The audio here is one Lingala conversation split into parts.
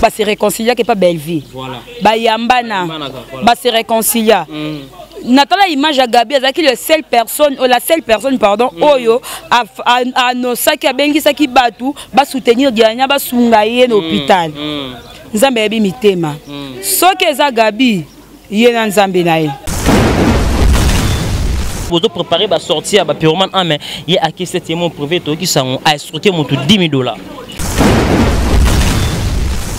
ba se réconcilia que pas belle vie. Voilà. Ba yambana. Ba se réconcilia. Natala image à Gabi azaki la seule personne pardon oyo a no saki abengi saki batu ba soutenir Dianya ba sungaye na hôpital. Nzambe yabi mitema. Soki eza Gabi ye na Nzambe na ye. Vous préparez à sortir à Pyroman en main. Il y a qui 7e privé qui sont à escroquer mon tout $10,000.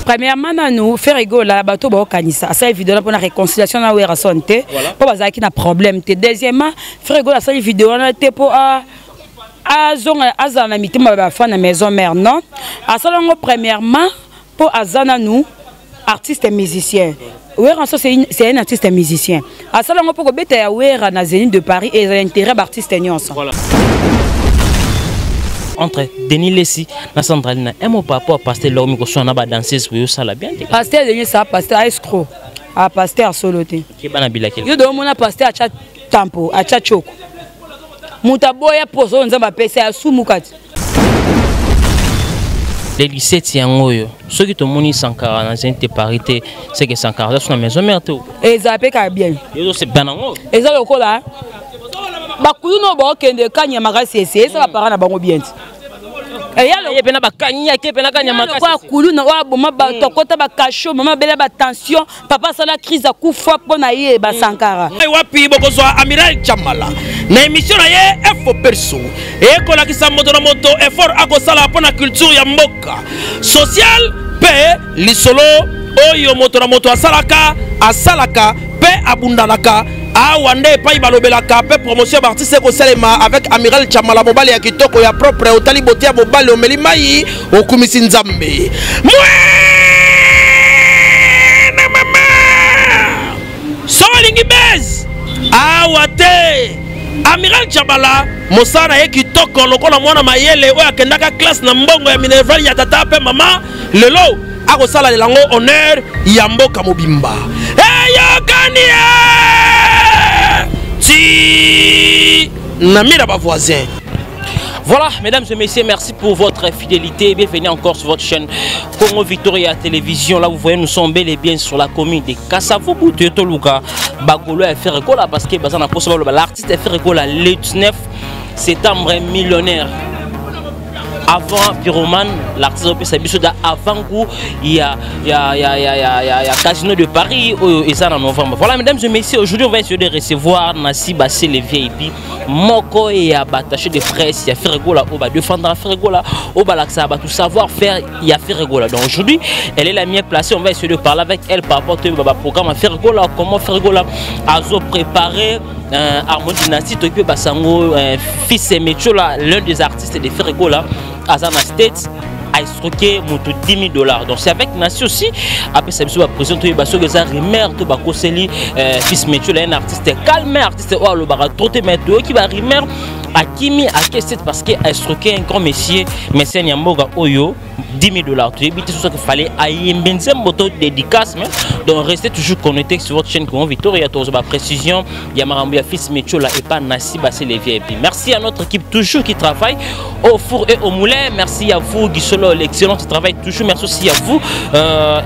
Premièrement, nous faire rigolo là, bateau ba kanisa. Ça vidéo pour la réconciliation na wera santé. Pour baza qui na problème. Deuxièmement, faire rigolo ça vidéo na te pour a zonga azana mitima ba fa na maison mère non. A ça premièrement pour azana nous artistes et musiciens. Wera c'est un artiste et musicien. A ça pour que beta ya wera na Zénith de Paris et intérêt artiste nyonso. Voilà. Entre Denis Lessi na Sandralina et mon papa pasteur l'homme qui sont na danseuse pour ça la bien. Pasteur Denis ça pasteur escroc. A pasteur soloté. Qui bana bilaki. Yo do mona pasteur acha tampo, acha choko. Mutaboya poso nzamba pesa ya sumukati. Les lycées tiangoyo. Ceux qui te moni Sankara dans une parité, c'est que Sankara sont na maison mère tout. Et ça paye bien. Yo c'est banango. Et ça le kola. Bakulu no ba kende kanya magasi c'est ça parana na bango bien. Et ya le pena ba kanya ke pena kanya magasi. Kwa kulu na wa boma ba tokota ba kasho mama bela ba tension papa sala crise a coup fois pona ye ba Sankara. Ai wapi boko so Amiral Chamala. Na émission na ye info perso. E ko la kisa moto na moto effort akosala pona culture ya mboka. Social pe lisolo oyo moto na moto asalaka pe abundalaka. Awande pa ibalobelaka pe promotion d'artiste ko salema avec Amiral Chamala mobali ya kitoko ya propre otali botia mobali omeli mai okumisi nzambe. Na mama. Solingi bez. Awate. Amiral Chamala mosara ye kitoko lokola mwana mayele oyo akendaka classe na mbongo ya Minerval ya tata pe mama lelo akosala lelango honneur ya mboka mobimba. Namira ba voisin. Voilà, mesdames et messieurs, merci pour votre fidélité. Bienvenue encore sur votre chaîne Congo Victoria Télévision. Là, vous voyez, nous sommes bel et bien sur la commune de Kasavubu, Toluka, Bagolo et Ferregola, parce que l'artiste est Ferregola, le 19 septembre, millionnaire. Avant Pyroman, l'artiste avant goût, il y a Casino de Paris et ça en novembre. Voilà, mesdames et messieurs, aujourd'hui on va essayer de recevoir Nassi Bassé les VIP. Moko et attaché de presse, il y a Ferregola, on va défendre Ferregola, on va tout savoir-faire, il y a Ferregola. Donc aujourd'hui, elle est la mieux placée, on va essayer de parler avec elle par rapport au programme à Ferregola, comment Ferregola a préparé Harmonie Dynastie, Tokyo Basango, fils et Mechola, l'un des artistes de Ferregola. Azana States a escroqué $10,000. Donc c'est avec Nassi aussi. Après ça, je vais présenter les rumeurs de Bakoseli, fils Mechola, un artiste calme, artiste oh le bara trotte météo qui va rumeur à Kimi à Kesset parce qu'il a escroqué un grand messier, Messie Nyamboga Oyo, $10,000. Tu évites tout ce qu'il fallait à Yembenzem moto dédicace, donc restez toujours connectés sur votre chaîne Congo Victoria. Tu as précision, Yamarambo fils Mechola et pas Nassi Bassé les VIP. Merci à notre équipe toujours qui travaille au four et au moulin. Merci à vous Guissolo, l'excellent travail toujours. Merci aussi à vous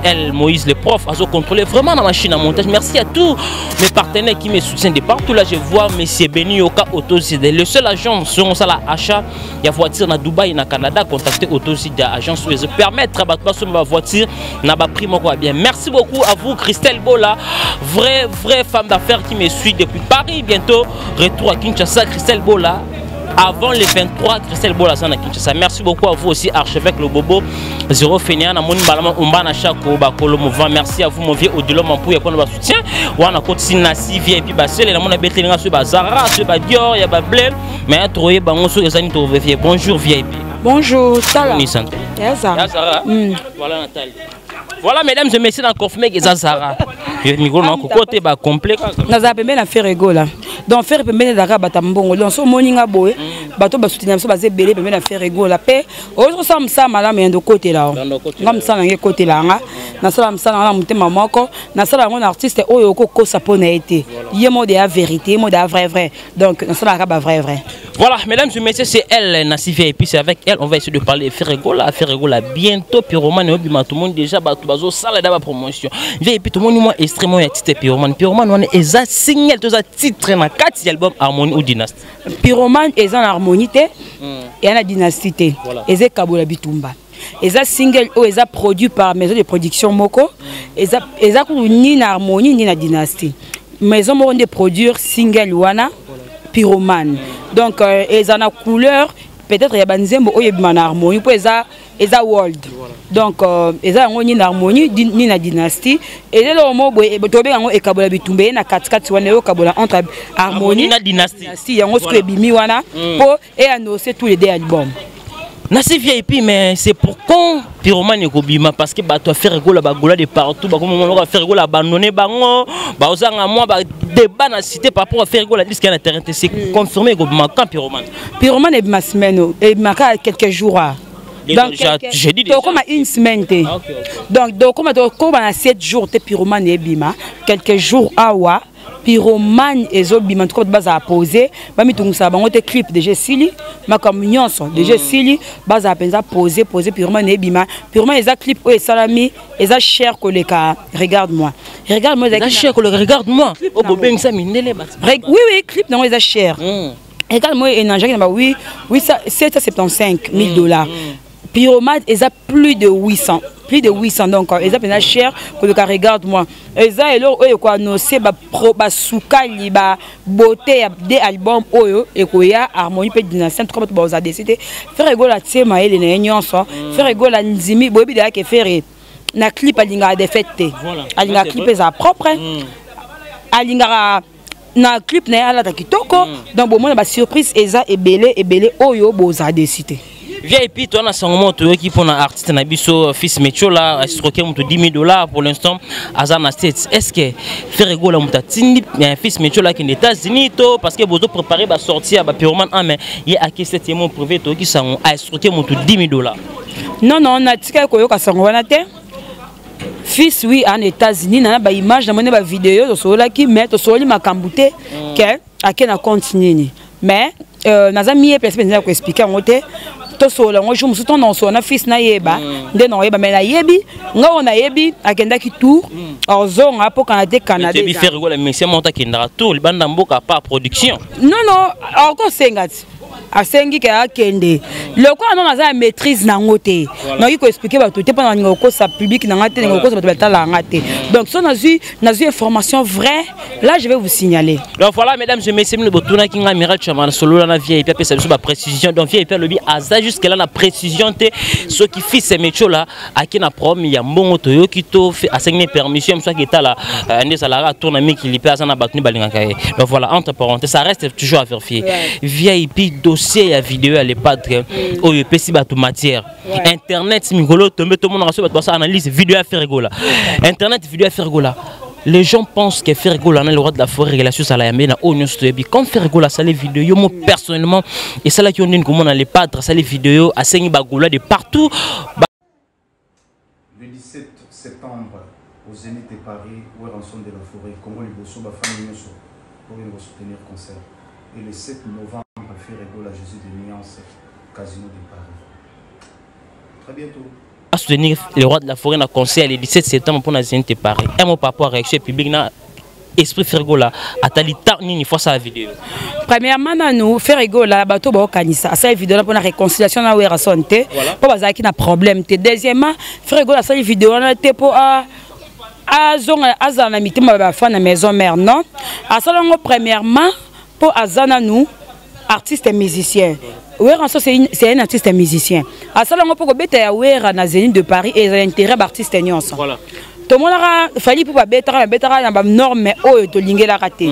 El Moïse le prof, à contrôler vraiment la machine à montage. Merci à tous mes partenaires qui me soutiennent de partout. Là je vois Monsieur Beni Yoka Autosid, le seul agent sur ça l'achat. Il y a voiture na Dubaï na Canada, contactez Autosid agence où ils permettent de passer ma voiture n'a pas pris mon quoi bien. Merci beaucoup à vous Christelle Bola, vraie femme d'affaires qui me suit depuis Paris. Bientôt retour à Kinshasa, Christelle Bola. Avant les 23, Christelle Bola à Kinshasa. Merci beaucoup à vous aussi, archevêque le Bobo, Zéro Fénéan, Amoni Balama, Umbana Chako, Bakolo Mouvant. Merci à vous, mon vieux Odilo Mampou, et pour notre soutien. Wana Kotsi Nassi, VIP Bassel, et la Mona Bettelinga, sur Bazara, sur Badior, il y a Bablé, mais un trouvé, Bangoso, les amis, bonjour VIP. Bonjour, Tala. Voilà Nathalie. Voilà mesdames et messieurs, dans le confirmé que Zazara. Le micro n'a pas côté complet. Nous avons bien faire Ferregola. Donc faire bien d'Araba Tambongo. Donc son moninga boy. bato ba soutenir so bazé belé pembe na faire ego la paix ozo ça madame yendo côté là ngam ça na côté là nga na sala msala na mutema moko na sala mon artiste oyo ko sa pona été yemo de la vérité mo de vrai donc na sala ka ba vrai. Voilà, mesdames et messieurs, c'est elle, Nassivia, et puis c'est avec elle, on va essayer de parler de Ferregola bientôt, Pyroman, et tout le monde déjà, bazo, salle d'abord promotion. Et puis tout le monde, moi, extrêmement actif, Pyroman, on est exact, signal, tout ça, titre, dans 4 albums, Harmonie ou Dynastie. Pyroman est en harmonie, et en dynastie, et c'est Kabola Bitumba. Et ça single ou ça produit par maison de production Moko, et ça ni na harmonie ni na dynastie. Maison Moko de produire single wana Pyroman. Donc ils ont la couleur peut-être il y a banzembo ou il y a harmonie pour ça world. Donc ils ont ni harmonie ni na dynastie et là au mot tobe yango e kabola bitumbe na 4 wana yo kabola entre harmonie na dynastie yango ce que bimi wana pour et annoncer tous les deux albums. Nassi VIP, mais c'est pour quand Pyroman et Kobima parce que bah toi faire rigoler bagola de partout, bah comme on va faire rigoler abandonner bango, bah aux ans à moi bah débat na cité par rapport à faire rigoler disque à terrain c'est confirmé Kobima quand Pyroman. Pyroman est ma semaine et ma quelques jours. Donc j'ai dit déjà. Comme une semaine. Donc comme à 7 jours te Pyroman et Bima quelques jours awa. Pyroman et Zobima trop de base à poser ba mi tungu sa bango te clip déjà sili ma comme nyonso déjà sili base à penza poser Pyroman et Bima Pyroman les a clip et salami les a cher koleka regarde-moi les cher koleka regarde-moi o bobeng sa minele ba oui clip non les a cher regarde-moi et nanja oui ça 775 000 $. Pyroman ils a plus de 800 donc ils a peine cher que le regarde-moi ils a alors eux quoi no c'est ba soukali ba beauté des albums oyo et koya harmonie pe dynastie comme tu vas décider faire rigoler tsema ele na nyonso faire rigoler nzimi bobi de que faire na clip alinga de fête alinga clip za propre alinga na clip na ala ta kitoko donc bon moi ba surprise eza ebele oyo boza décider. VIP, toi, on a son moment qui pour un artiste Nabiso fils Mecho là, escroquer mon $10 000 pour l'instant à Zana States. Est-ce que faire rigoler mon tatini un fils Mecho là qui est aux États-Unis parce que vous préparez à sortir à Pyroman mais il y a qui c'est mon privé qui sont à escroquer mon $10 000. Non on a tika ko yoka sango wana te. Fils oui en États-Unis na ba image na mona ba vidéo so là qui met so li makambute que akena continue mais nazami e personne ko expliquer en côté to solo ngo jumu to non so na fils na yeba nde no yeba mais na yebi nga ona yebi akenda ki tour ozonga po Canada Canada yebi faire rigoler mais c'est monta kindra tour libanda mboka pas production non encore sengati asengi ke akende loko non aza maîtrise na ngote na ko expliquer ba tout pendant ngoko sa public na ngate ngoko sa batala ngate donc so nazu information vraie là je vais vous signaler donc voilà mesdames et messieurs le botuna kinga Amiral Chamana solo na vie et puis ça ba précision donc vie et puis lobby aza jusque là la précision te ce qui fait ces métiers là aki na prom ya mbongo to yo kito fait assigner permission soit qui est là ndé salara tourna mi qui lipa na batuni balinga kaye donc voilà entre parenthèses ça reste toujours à vérifier VIP dossier à vidéo à l'épadre au PC batou matière internet migolo tombe tout le monde reçoit ça analyse vidéo à faire rigoler internet vidéo à faire rigoler les gens pensent que faire rigoler le roi de la forêt relation ça la yamena onion story comme faire rigoler ça les vidéos moi personnellement et ça là qui on dit comment on a les padres ça les vidéos à Sengi Bagola de partout. Le 17 septembre au Zénith de Paris où est rançon de la forêt comment les bosso ba famille pour venir soutenir concert et le 7 novembre faire rigoler Jésus de Nuance Casino de Paris. Très bientôt. À soutenir le roi de la forêt dans le concert le 17 septembre pour la Zénith de Paris. Un mot par rapport à la réaction publique dans esprit Fergola à Talita ni fois sa vidéo. Premièrement nous faire rigoler bateau ba kanisa ça vidéo pour la réconciliation na wera santé pas bazaki qui na problème te deuxièmement faire rigoler ça vidéo na te pour azonga azana mitima ba fa na maison mère non à ça premièrement pour azana nous artiste et musicien. Wera c'est un artiste et musicien. À ça on peut beta ya Wera na Zénith de Paris et intérêt artiste nyonso. Voilà. Tout le monde a fallu pour beta na ba norme oyo to lingela raté.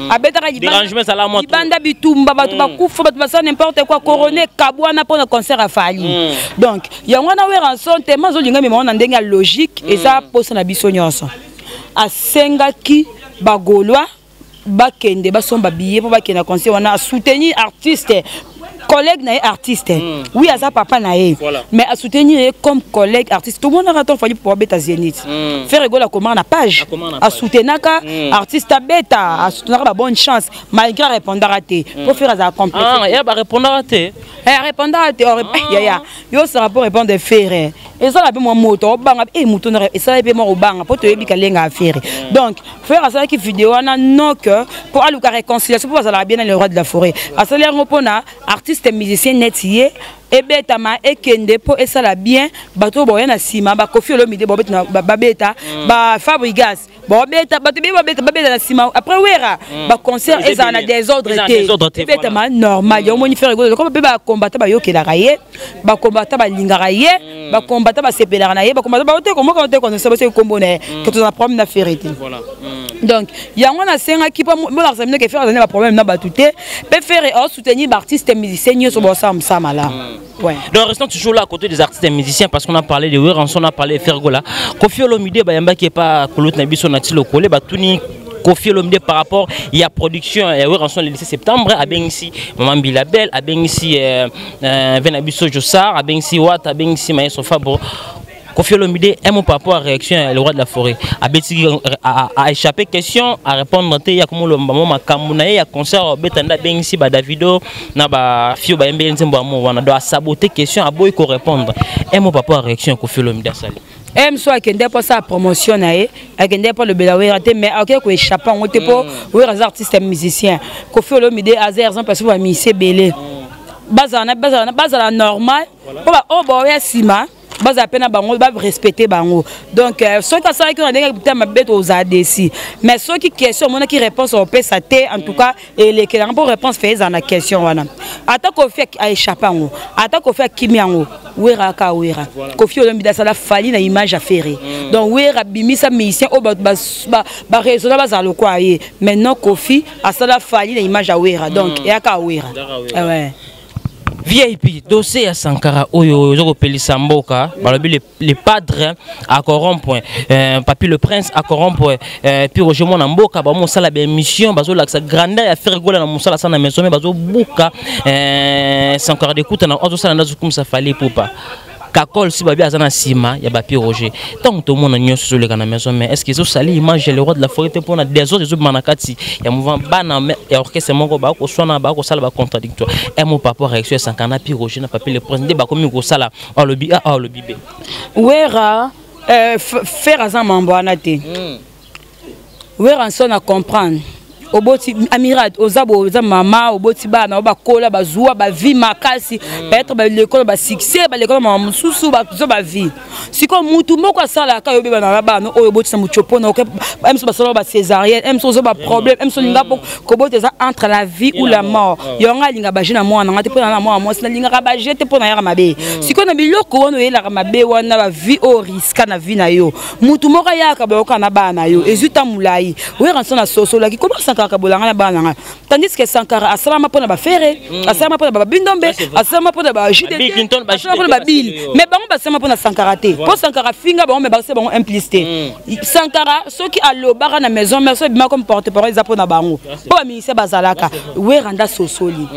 A beta dérangement ça la moto. Banda bitumba batu ba kufa batu ba ça n'importe quoi couronné kabwana pour le concert à Fali. Donc yango na Wera son tellement zo linga mais on ndenga logique et ça pose na biso nyonso. A sengaki bagolwa bakende basomba billet pour bakenda concert on a soutenir artiste collègue naé artiste. Oui, à ça papa naé. Mais à soutenir comme collègue artiste. Tout le monde a raton fallu pour bêta Zénith. Faire rigolo à comment na page. À soutenir artiste à bêta, à soutenir la bonne chance malgré répondre raté. Pour faire ça complet. Ah, il va répondre raté. Répondre raté. Yo sera pour répondre de faire. Et ça la pe moi moto banga et moto et ça la pe moi au banga pour te yebi kalenga affaire. Donc faire ça qui vidéo na non que pour aller la réconciliation pour ça la bien dans le roi de la forêt. À ça les repona artiste musicien netier et betama et kende pour et ça la bien bato boya na sima ba Koffi Olomide bo beta ba beta ba Fabrigas bo beta bato beta na sima après wera ba concert et ça na des ordres té betama normal yo moni faire comme ba combattre ba yoke la raye ba combattre ba linga raye ba combattre ba sepela na ye ba combattre ba te comment quand te ça c'est combo né que tu as problème d'affaire voilà donc yango na senga ki pa mo la samine que faire na problème na batuté peut faire soutenir artiste musicien nyo so bo sam samala. Ouais. Donc restons toujours là à côté des artistes et musiciens parce qu'on a parlé de Weranson, on a parlé de Fergola. Koffi Olomide bayamba qui est pas kolot na biso na tilo kolé ba tuni Koffi Olomide par rapport il y a production et Weranson le 17 septembre a ben ici Maman Bilabel a ben ici Venabiso Jossar a ben ici Watt a ben ici Maïso Fabo. Koffi Olomide aime par rapport à la réaction le roi de la forêt a échappé question à répondre il y a comme le maman makamuna il y a concert betanda ben ici ba Davido na ba fio ba mbele nzembo amo wana doit saboter question à boy ko répondre aime par rapport à la réaction Koffi Olomide sali aime soit que ndé pas sa promotion naé akende pas le belawera té mais ok ko échapper on té pas oui les artistes musiciens Koffi Olomide azer exemple parce que va misé belé bazana normal pour o boya sima base à peine bango ba respecter bango donc ceux qui ça qui on a des ma bête aux ADC mais ceux qui question mon qui réponse au PSAT en tout cas et les qui pour réponse fait dans la question wana ata ko fait a échapper ngo ata ko fait kimiango wera ka wera Koffi Olomide ça la fali na image à faire donc wera bimisa musicien au ba réseau là bazalo quoi maintenant Koffi a ça la fali na image à wera donc ya ka wera ouais. VIP dossier à Sankara oyo zoko pelisa mboka balobi les padres à corrompre papi le prince à corrompre puis Roger mon mboka ba mo sala ba mission bazo la sa grandeur ya faire gola na mosala sana maison mais bazo buka Sankara d'écoute na ozo sala ndazo comme ça fallait pour pas Kakol si babi azana sima ya papi Roger tant tout monde nyo sur le kana maison mais est-ce que ça sali image le roi de la forêt pour na des autres manakati ya mouvement bana ya orchestre moko ba ko sona ba ko sala ba contradictoire et mon papa réaction Sankara papi Roger na papi le prince de ba komi ko sala o le bi a le bibé wera faire azan mambwana te wera son à comprendre oboti amiral ozabo za mama oboti bana ba kola ba zuwa ba vie makasi peut-être ba l'école ba succès ba l'école mama mususu ba zo ba vie siko mutu moko sala ka yobe bana bana oyo oboti sa muchopo na même so ba sala ba césarienne même so ba problème même so linga ko boti za entre la vie ou la mort yonga linga ba jina mwana ngate pona na mwana mwasi na linga ba jete pona ya mabe siko na biloko wono yela mabe wana ba vie au risque na vie na yo mutu moko ya ka ba okana bana yo ezuta mulai we ranso na soso la ki comment ça kabolanga bana tandis que Sankara asalama pona ba fere asalama pona ba bindombe asalama pona ba JD asalama pona ba bil mais bango basalama pona Sankara te pour Sankara finga bango mais ba se bango implicité Sankara ceux qui alobara na maison mais ceux bima comme porte-parole za pona bango po ba ministère bazalaka we randa sosoli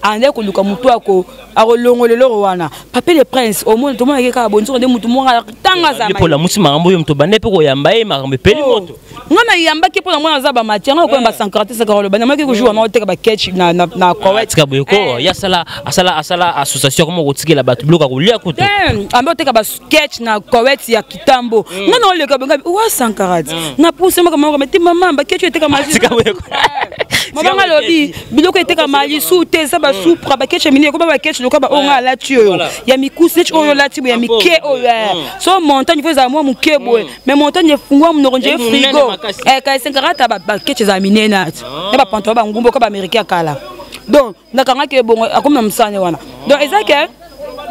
ande ko luka mutu ako akolongolelo wana papi le prince au monde tout le monde ekaka bonzo de mutu monga tanga za pour la musi marambo yo mtobane pe ko yamba e marambo peli moto ngana yamba ki pona mwana za ba matière ko ba Sankara te Sankara le bana ki ko joue na te ba catch na Koweït ka boyko ya sala association comme rotikela batu bloka ko lia kuto ambe te ka ba sketch na Koweït ya kitambo ngana le ka benga wa Sankara na pousse mo ka meti mama ba catch te ka maji ka boyko mama lobi biloko te ka maji sou te za ba soupra ba catch mini ko ba catch ko ba onga la tuyo ya mikusi oyo la tibo ya mike oyo so montagne feza moi mukebo mais montagne fungwa mnonje frigo ka Sankara ta ba catch za minena ba panto ba ngumbo ka ba américain kala donc nakanga ke bongo akoma msane wana donc ezake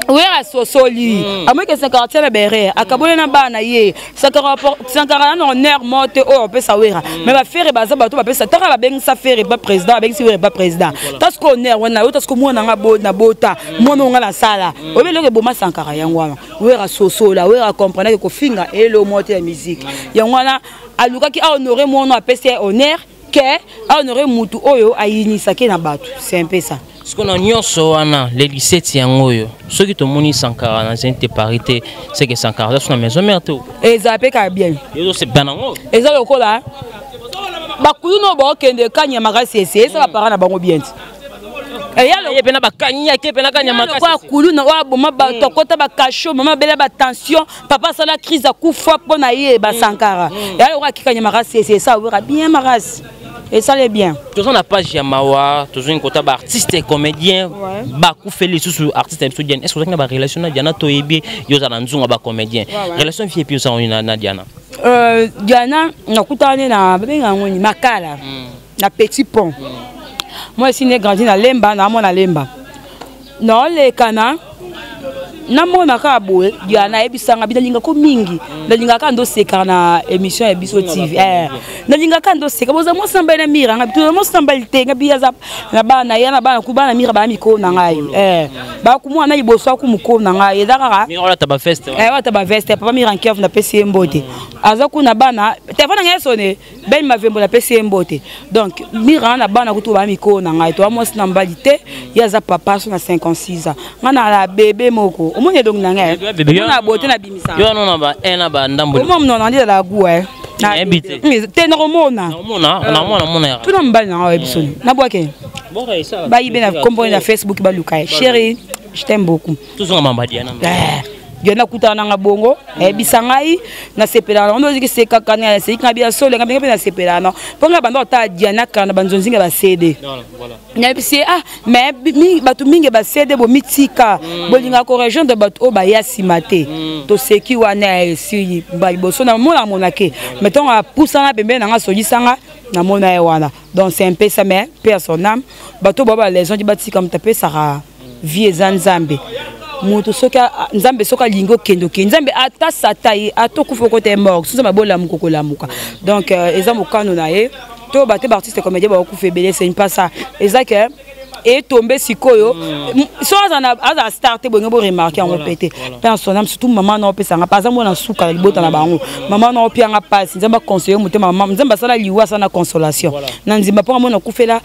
wera sosoli amoy ke Sankara tela bere akabole na bana ye Sankara na honneur morte o pesa wera mais ba faire baza bato ba pesa taka ba bengisa faire ba président ba bengisi wera ba président tas ko honneur wana o tas ko mona nga bo na bota mona nga la sala o be loke boma Sankara yango wana wera sosola wera comprendre que ko finga elo morte ya musique yango wana aluka ki a honorer mon apesa honneur que a honorer mutu oyo ayinisaki na bato c'est un peu ça Ce qu'on a nyonso wana les 17 yangoyo. Ceux qui te moni Sankara dans une parité, c'est que Sankara c'est une maison mère tout. Et ça peut ka bien. Et c'est bien ngo. Et ça lokola. Ba kulu no ba kende kanya makasi ese, ça va parana bango bien. Et ya le pena ba kanya ke pena kanya makasi. Kwa kulu na wa boma ba tokota ba kasho, mama bela ba tension, papa ça la crise à coup fort pour na ye ba Sankara. Et ya le kanya makasi ese, ça va bien makasi. Et ça l'est bien. Toujours la page Yamawa, toujours une côté artiste et comédien, beaucoup fait les sous artistes et studiens. Est-ce que vous avez une relation avec Diana Toyebi, vous avez une comédien. Relation fille et puis ça on a Diana. Diana, on a coupé na Makala, na Petit Pont. Moi ici j'ai grandi na Lemba, na mon Lemba. Non les Cana. Namona ka boye Diana ebisanga bidalinga ko mingi dalinga ka ndo seka na émission ya Biso TV dalinga ka ndo seka boza mo samba na mira ngabitu mo samba litenga biyaza na bana yana bana ku bana mira ba miko na ngai ba ku mwana liboso ku muko na ngai ezaka mira wala taba feste wala taba veste papa mira nkiafu na pesi mbote azaku na bana telefone ngai sonné ben mavembo na pesi mbote donc mira na bana ku to ba miko na ngai to mo samba lite yaza papa so na 56 ans ngana la bébé moko au monde donc nanga on a beauté na bimisa yo non na ba ena ba ndambo mo non na la goût na habité te no mona mona tout le monde na ebisoni na boake ba ibe na comprendre na Facebook ba lukai chérie je t'aime beaucoup tout ça mamba Diana Diana kutana nga bongo bisangai na sepelana on dozi ke kakana na seka bia sole nga na sepelana ponga bando ta Diana kana banzonzinga ba CD voilà na bisi mais batu mingi ba CD bo mitika bolinga correction de batu o ba ya simate to seki wana si ba boso na mona monake mettons a poussana bembe na nga solisanga na mona e wana donc c'est un peu ça mais personnel batu baba les gens di batika mtape sara vie zanzambe moto soka nzambe soka lingo kendo ke nzambe ata sataye atokufa kote mort suza mabola mukoko la muka donc eza mokano na ye to baté artiste comédien ba kufa belé c'est pas ça ezaka et tombé sikoyo so aza starté bongo bo remarquer en pété personnel surtout maman na opesa nga pas ça mona suka libota na bango maman na opia nga passe nzamba conseiller motema maman nzamba sala liwa sana consolation na nzimba po mona kufela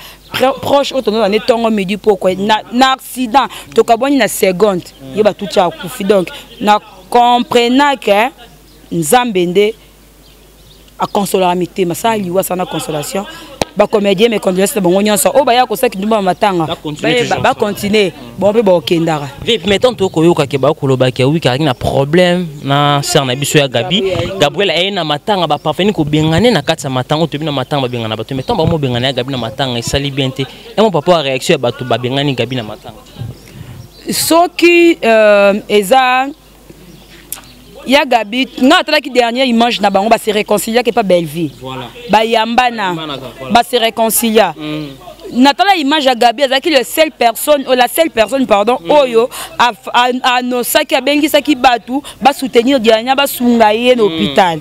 proche auto na netongo midi pourquoi na accident to kaboni na seconde yeba tout ya kufi donc na comprenant que nzambe nde a consoler mité masala liwa sana consolation ba comédien mais condoléances bon nyonso o ba ya ko saki ndumba matanga ba continuer bon pe ba okendara vip mettons to ko yoka ke ba ko loba ke wi ka na problème na ser na biso ya Gabriel na matanga ba parfait ko bengane na katsa matanga to bina matanga ba bengana ba to mettons ba mo bengana ya Gabi na matanga isali bien te et mon papa réaction ba to ba bengani Gabi na matanga soki eza ya Gabi nga tala ki dernière image na bango ba se réconcilier que pas belle vie voilà ba yambana ba se réconcilier natala image ya Gabi azaki la seule personne pardon oyo a no saki abengi saki batu ba soutenir Diana ba sunga ye na hôpital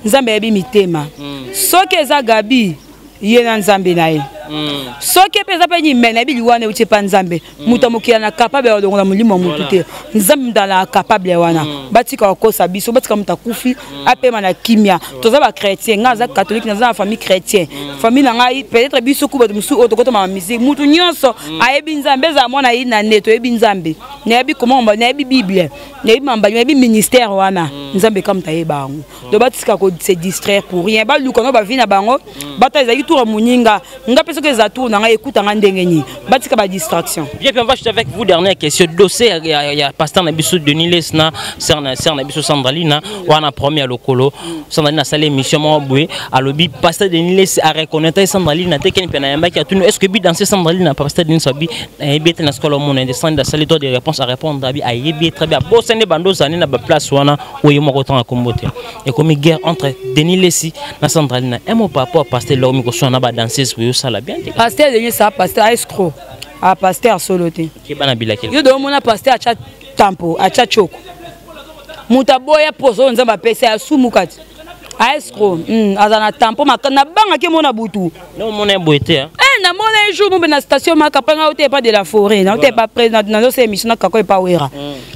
nzambe yebi mitema soki eza Gabi ye na nzambe na ye soki peza pe ni mena bi liwana uti pa nzambe muta mokia na capable ya dongo na mulimo mutu te nzambe ndala capable wana batika ko sabiso batika muta kufi apema na kimia toza ba chrétien nga za catholique na za famille chrétien famille ngai peut-être biso ku ba musu otokota ma musique mutu nyonso ayebi nzambe za mona yi na neto yebi nzambe na yebi comment na yebi bible na yebi mamba na yebi ministère wana nzambe comme ta yeba ngo do batika ko se distraire pour rien ba lukono ba vina bango bata ezaki tour muninga nga ce que ça tourne on écoute en ndengeni batika ba distraction bien on va acheter avec vous dernière question dossier il y a pasteur na biso Denis Lesna serna biso Sandralina wana premier lokolo Sandralina sale émission mo boye alobi pasteur Denis Les a reconnaître Sandralina te ken pena yamba ki atunu est-ce que bi danser Sandralina pasteur Denis Sabi et bien na skolo mon descendre sale toi de réponse à répondre abi aye bien très bien bo sende bando zani na ba place wana oye mo kotan akombote et comme guerre entre Denis Lesi na Sandralina et mon papa pasteur Lomi ko so na ba danseuse pour ça la bien pasteur Denis ça pasteur escroc a pasteur soloté ki bana bilaki yo do mona pasteur acha tampo acha choko muta boya poso nzamba pesa ya sumukati a escroc azana tampo makana banga ke mona butu non mona boete na mona un jour nous na station makapanga ote pas de la forêt na ote pas président na nos émission na kako pa wera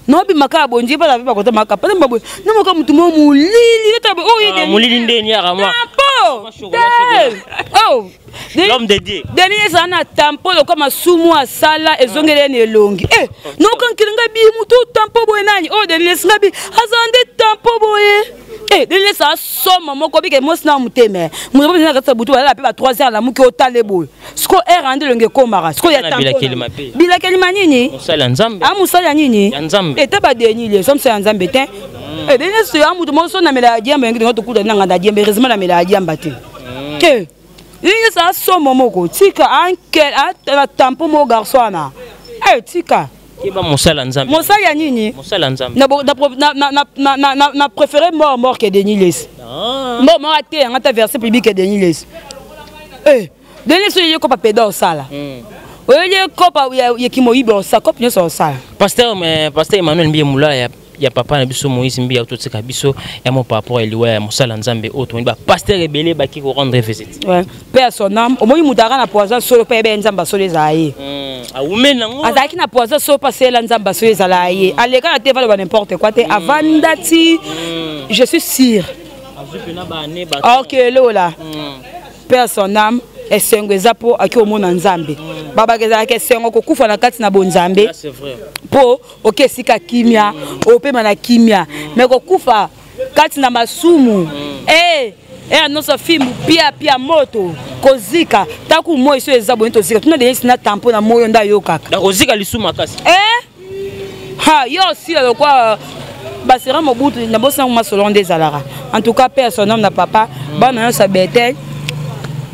no bi makaba bonji pa la pa kota makapanga mabo no moko mutu mo mulili ta o yede mulili ndeni ya ramwa L'homme dédié. Denis ça na tampo le comme sumu asala ezongele ne longi. Non quand kilinga bi mutu tampo boye nani. Oh Denis ngabi azande tampo boye. Denis ça somme moko bi ke mosna muteme. Mu bo na kata butu ala pe ba 3h la muki otale boye. Sko rande longe komara. Sko ya tampo. Bila kelima nini? Musala nzambe. Ah musala nini? Nzambe. Eta ba Denis le somme ça nzambe te. Denis so ya mutu mo so na mela diamba ngi ngoto kuda nanga da diamba heureusement na mela diamba te. Que il ça son momoko tika ankel a tampo mo garçon na tika kiba musala nzambe musala nini musala nzambe na préféré mort que Denis Les mort até ngata verset public que Denis Les Denis so yeko pa pédor sala oye kopa ya kimoyibo sa kopa nyo so sala pasteur Emmanuel Mbiemula ya papa na biso Moïse Mbia autotika biso ya mon papa eliwa ya musala nzambe auto ba pasteur ebele baki ko rendre visite ouais père son âme au moins mutara na poison solo pe be nzamba solo zaye a umena ngo azaki na poison solo passer la nzamba solo zaye aleka na te va n'importe quoi te avandati je suis sûr OK lola père son âme esengo ezapo aki omona nzambe baba kezala ke sengo kokufa na kati na bonzambe c'est vrai po okesika kimia opema na kimia mais kokufa kati na masumu anoso filmu pia moto kozika taku moyo so ezabo nto zika tuna de sina tampo na moyo nda yo kaka da kozika lisuma kasi ha yo si le quoi basera mobutu na bosa ma selon des alara en tout cas personne na papa bana yo sabete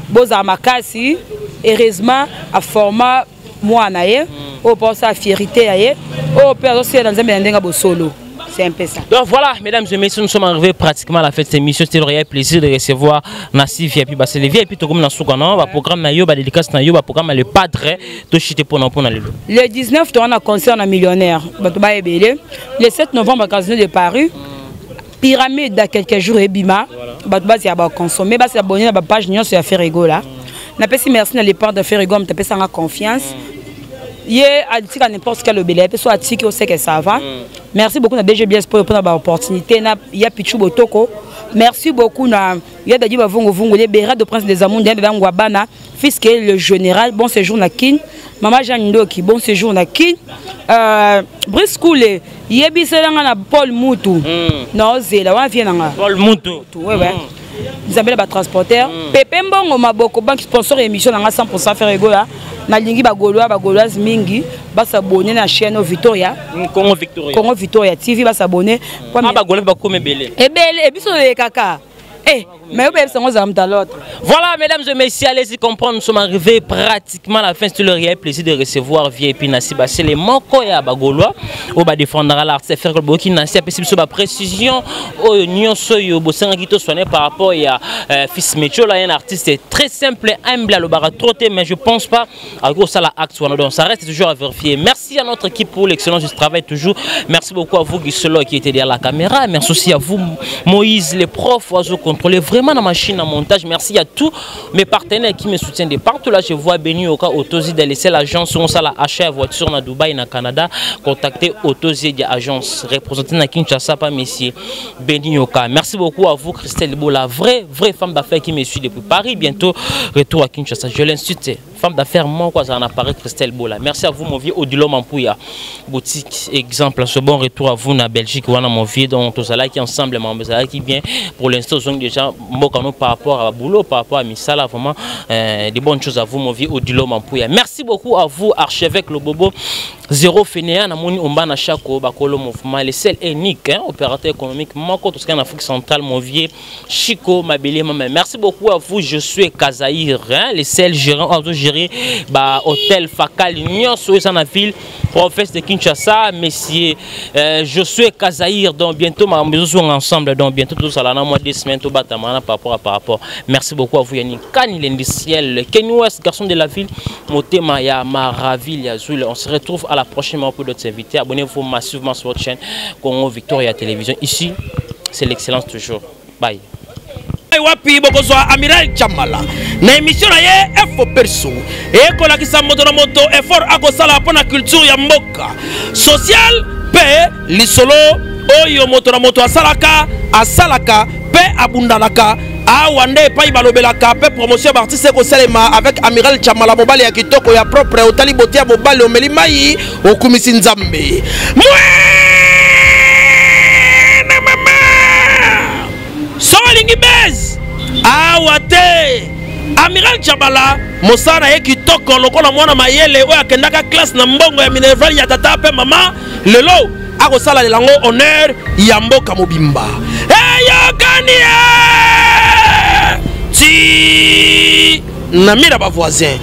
boza makasi heureusement a format moi naye au pour sa fierté aye au père aussi dans un bendenga bosolo c'est un peu ça. Donc voilà mesdames et messieurs, nous sommes arrivés pratiquement à la fin de cette émission. C'était le réel plaisir de recevoir Nassif VIP parce que les VIP to comme na soukana ba programme na yo ba dédicace na yo ba programme le padre to chité pour na lelo. Le 19 on a concert na millionnaire bato ba ebele. Le 7 novembre casino de Paris. Pyramide dans quelques jours et bima bato ba ya ba consommer ba s'abonner na ba page nyonso ya Ferrego là. Na pesi merci na les parts de Ferrego me taper sans confiance. A dit qu'à n'importe quel obélisque, peut soit dit que sait que ça va. Merci beaucoup na BGBS pour l'opportunité. Il y a Pichou Botoko. Merci beaucoup na il y a Dadi Bavongo Vongo les Béra de Prince des Amours de Ngwabana, fils que le général bon séjour na Kin, maman Jeanne Ndoki bon séjour na Kin. Brice Koulé, yebi selanga na Paul Moutou. Non, zela wa vient na Paul Moutou. Ouais. Nous avons les transporteurs. Pépé Mbongo Maboko, banque sponsor émission dans 100% Ferrego là. Na lingi bagoloise mingi, ba s'abonner na chaîne Victoria. Congo Victoria TV ba s'abonner. Bagoloise ba comme belé. Et biso le kaka. Mais voilà mesdames et messieurs, allez-y comprendre, nous sommes arrivés pratiquement à la fin. C'est le réel plaisir de recevoir VIP Nassiba. C'est les manco ya bagolois au bas défendre l'artiste faire le boki Nassi a sur la précision au union soyo bossanga qui te soigné par rapport à fils Mécho là un artiste très simple et humble à le bar trotté mais je pense pas à gros ça la acte donc ça reste toujours à vérifier. Merci à notre équipe pour l'excellence du travail toujours. Merci beaucoup à vous qui était derrière la caméra. Merci aussi à vous Moïse les profs oiseaux contrôler vraiment la machine à montage. Merci à tous mes partenaires qui me soutiennent de partout. Là, je vois Beni Oka Otozi de laisser l'agence on ça la achat voiture na Dubaï na Canada. Contactez Otozi de agence représentée na Kinshasa par monsieur Beni Oka. Merci beaucoup à vous Christelle Bo, la vraie femme d'affaires qui me suit depuis Paris. Bientôt retour à Kinshasa. Je l'insulte. Femme d'affaires moi quoi ça en apparaît Christelle Bola. Merci à vous mon vieux Odilo Mampouya boutique exemple ce bon retour à vous na Belgique ou na mon vieux donc tous là qui ensemble mais qui bien pour l'instant sont déjà mokano par rapport à boulot par rapport à Misala vraiment des bonnes choses à vous mon vieux Odilo Mampouya. Merci beaucoup à vous archevêque le bobo zéro fainéant na moni omba na chako bakolo mouvement le seul unique opérateur économique moko tout ce qu'en Afrique centrale mon vieux Chico Mabélé maman. Merci beaucoup à vous je suis Kazaïr le seul gérant gérer hôtel Fakal nyonso ça na ville province de Kinshasa monsieur je suis Kazaïr donc bientôt ma maison ensemble donc bientôt tout ça là dans mois de semaines tout batamana par rapport. Merci beaucoup à vous Yannick Kani l'industriel Ken West garçon de la ville Motema ya Maraville Azul. On se retrouve à la prochaine fois pour d'autres invités. Abonnez-vous massivement sur votre chaîne Congo Victoria Télévision. Ici c'est l'excellence toujours. Bye. Wapi bokozwa Amiral Chamala na émission na ye info perso et kolakisa moto na moto effort akosala pona culture ya mboka social pe lisolo oyo moto na moto asalaka pe abundalaka Awande pa ibalobela kape promotion d'artiste ko salema avec Amiral Chamala mobali ya kitoko ya propre otali botia mobali omeli mai okumisi nzambe. Na mama. Solingi bez. Awate. Amiral Chamala mosana ye kitoko lokola mwana mayele oyo akendaka classe na mbongo ya Minerval ya tata pe mama lelo akosala lelango honneur ya mboka mobimba. Yokania ti na mira ba voisin